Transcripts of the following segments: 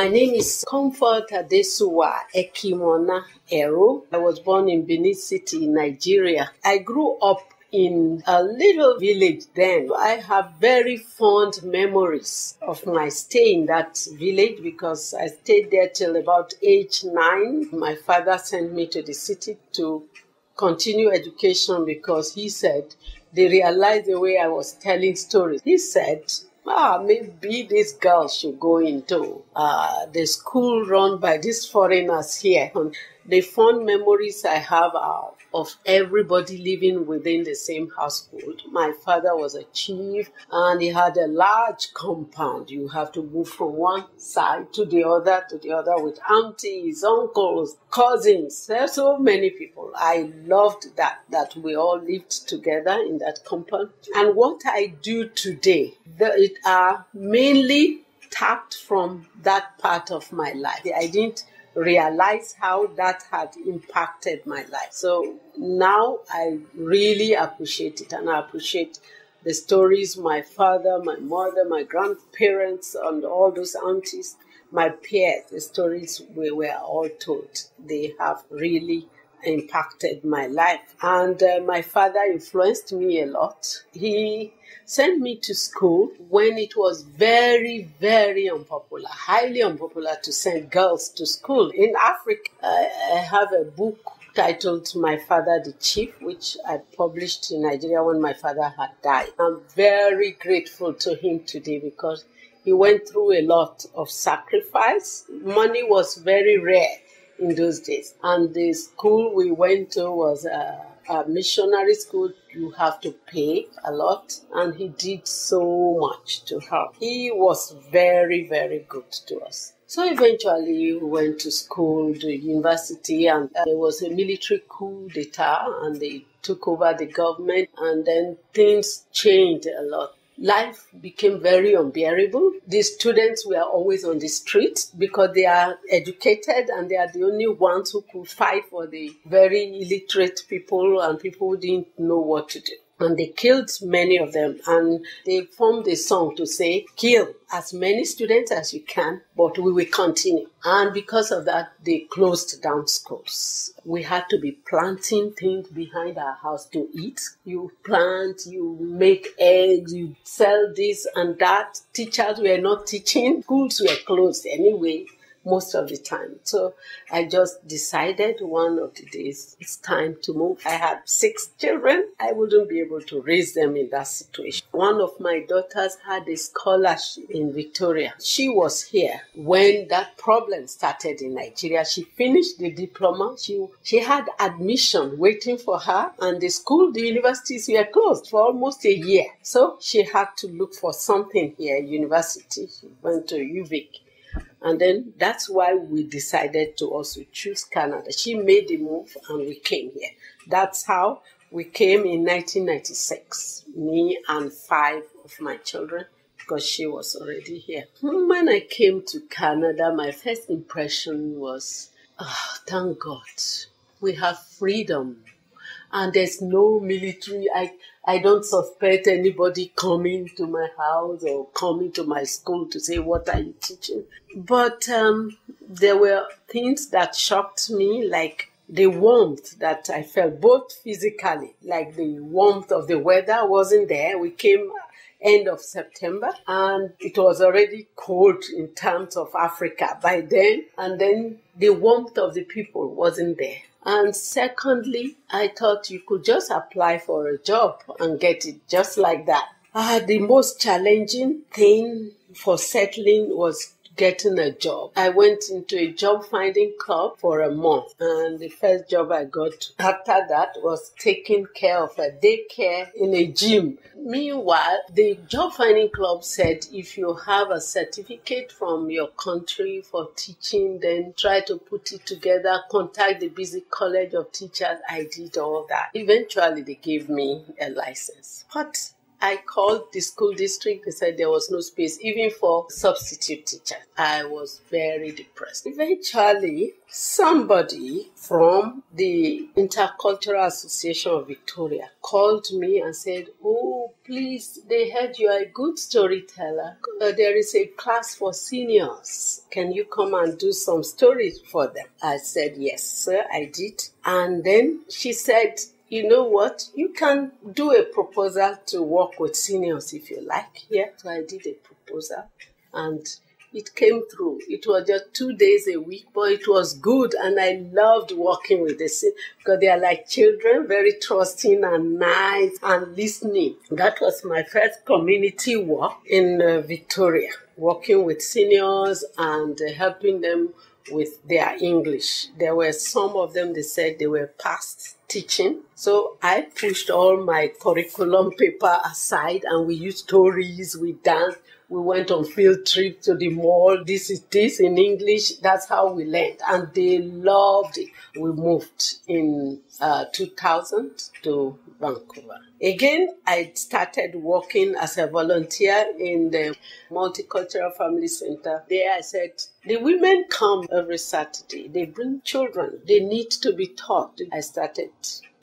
My name is Comfort Adesuwa Ero. I was born in Benin City, Nigeria. I grew up in a little village then. I have very fond memories of my stay in that village because I stayed there till about age 9. My father sent me to the city to continue education because he said they realized the way I was telling stories. He said, maybe this girl should go into the school run by these foreigners here. And the fond memories I have are of everybody living within the same household. My father was a chief and he had a large compound. You have to move from one side to the other with aunties, uncles, cousins. There are so many people. I loved that we all lived together in that compound. And what I do today, it are mainly tapped from that part of my life. I didn't realize how that had impacted my life. So now I really appreciate it, and I appreciate the stories my father, my mother, my grandparents, and all those aunties, my peers, the stories we were all told. They have really impacted my life. And my father influenced me a lot. He sent me to school when it was very, very unpopular, highly unpopular to send girls to school in Africa. I have a book titled My Father the Chief, which I published in Nigeria when my father had died. I'm very grateful to him today because he went through a lot of sacrifice. Money was very rare in those days. And the school we went to was a missionary school. You have to pay a lot. And he did so much to help. He was very, very good to us. So eventually we went to school, to university, and there was a military coup d'etat and they took over the government, and then things changed a lot. Life became very unbearable. The students were always on the street because they are educated and they are the only ones who could fight for the very illiterate people and people who didn't know what to do. And they killed many of them, and they formed a song to say, kill as many students as you can, but we will continue. And because of that, they closed down schools. We had to be planting things behind our house to eat. You plant, you make eggs, you sell this and that. Teachers were not teaching. Schools were closed anyway, most of the time. So I just decided one of the days it's time to move. I had 6 children. I wouldn't be able to raise them in that situation. One of my daughters had a scholarship in Victoria. She was here when that problem started in Nigeria. She finished the diploma. She had admission waiting for her, and the universities were closed for almost a year. So she had to look for something here, university. She went to UVic. And then that's why we decided to also choose Canada. She made the move and we came here. That's how we came in 1996, me and 5 of my children, because she was already here. When I came to Canada, my first impression was, thank God, we have freedom. And there's no military. I don't suspect anybody coming to my house or coming to my school to say, what are you teaching? But there were things that shocked me, like the warmth that I felt, both physically, like the warmth of the weather wasn't there. We came end of September, and it was already cold in terms of Africa by then. And then the warmth of the people wasn't there. And secondly, I thought you could just apply for a job and get it just like that. The most challenging thing for settling was getting a job. I went into a job finding club for a month, and the first job I got after that was taking care of a daycare in a gym. Meanwhile, the job finding club said if you have a certificate from your country for teaching, then try to put it together, contact the Basic College of Teachers. I did all that. Eventually, they gave me a license. But I called the school district. They said there was no space, even for substitute teacher. I was very depressed. Eventually, somebody from the Intercultural Association of Victoria called me and said, "Oh, please, they heard you are a good storyteller. There is a class for seniors. Can you come and do some stories for them?" I said, "Yes, sir," I did. And then she said, "You know what? You can do a proposal to work with seniors if you like." Yeah, so I did a proposal and it came through. It was just 2 days a week, but it was good, and I loved working with the seniors because they are like children, very trusting and nice and listening. That was my first community work in Victoria, working with seniors and helping them with their English. There were some of them, they said they were past teaching. So I pushed all my curriculum paper aside and we used stories, we danced, we went on field trip to the mall. This is this in English. That's how we learned. And they loved it. We moved in 2000 to Vancouver. Again, I started working as a volunteer in the Multicultural Family Center. There I said, the women come every Saturday. They bring children. They need to be taught. I started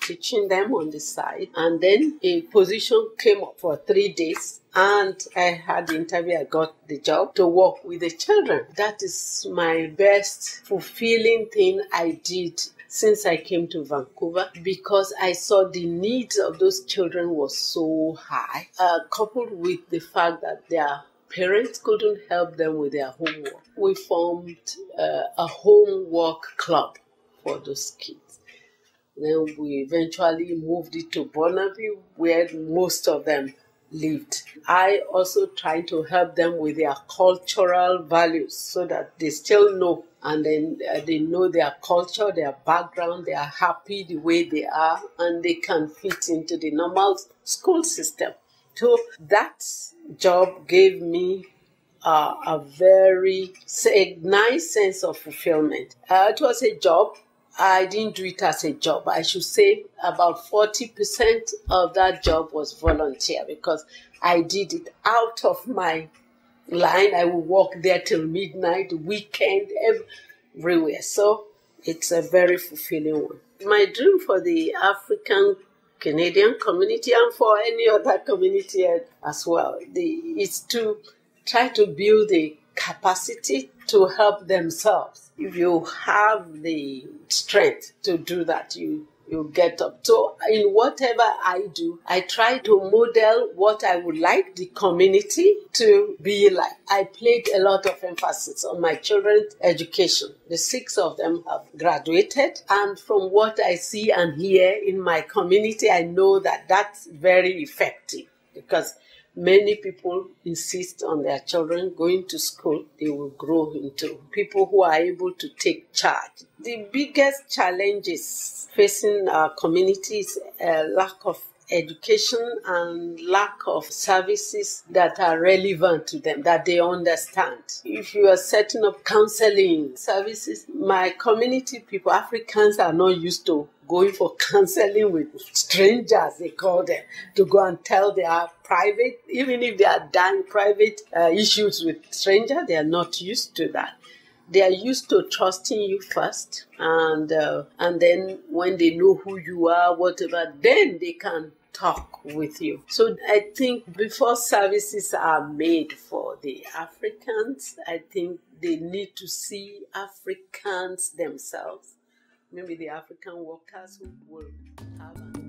teaching them on the side. And then a position came up for 3 days. And I had the interview, I got the job to work with the children. That is my best fulfilling thing I did since I came to Vancouver, because I saw the needs of those children was so high, coupled with the fact that their parents couldn't help them with their homework. We formed a homework club for those kids. Then we eventually moved it to Burnaby, where most of them lived. I also tried to help them with their cultural values so that they still know, and then they know their culture, their background, they are happy the way they are, and they can fit into the normal school system. So that job gave me a very nice sense of fulfillment. It was a job. I didn't do it as a job. I should say about 40% of that job was volunteer, because I did it out of my line. I would work there till midnight, weekend, everywhere. So it's a very fulfilling one. My dream for the African Canadian community and for any other community as well is to try to build a capacity to help themselves. If you have the strength to do that, you get up. So in whatever I do, I try to model what I would like the community to be like. I played a lot of emphasis on my children's education. The 6 of them have graduated, and from what I see and hear in my community, I know that that's very effective, because many people insist on their children going to school. They will grow into people who are able to take charge. The biggest challenges facing our community is a lack of education and lack of services that are relevant to them, that they understand. If you are setting up counseling services, my community people, Africans, are not used to going for counseling with strangers, they call them, to go and tell their private, even if they are done private issues with strangers, they are not used to that. They are used to trusting you first, and then when they know who you are, whatever, then they can talk with you. So I think before services are made for the Africans, I think they need to see Africans themselves, maybe the African workers who will have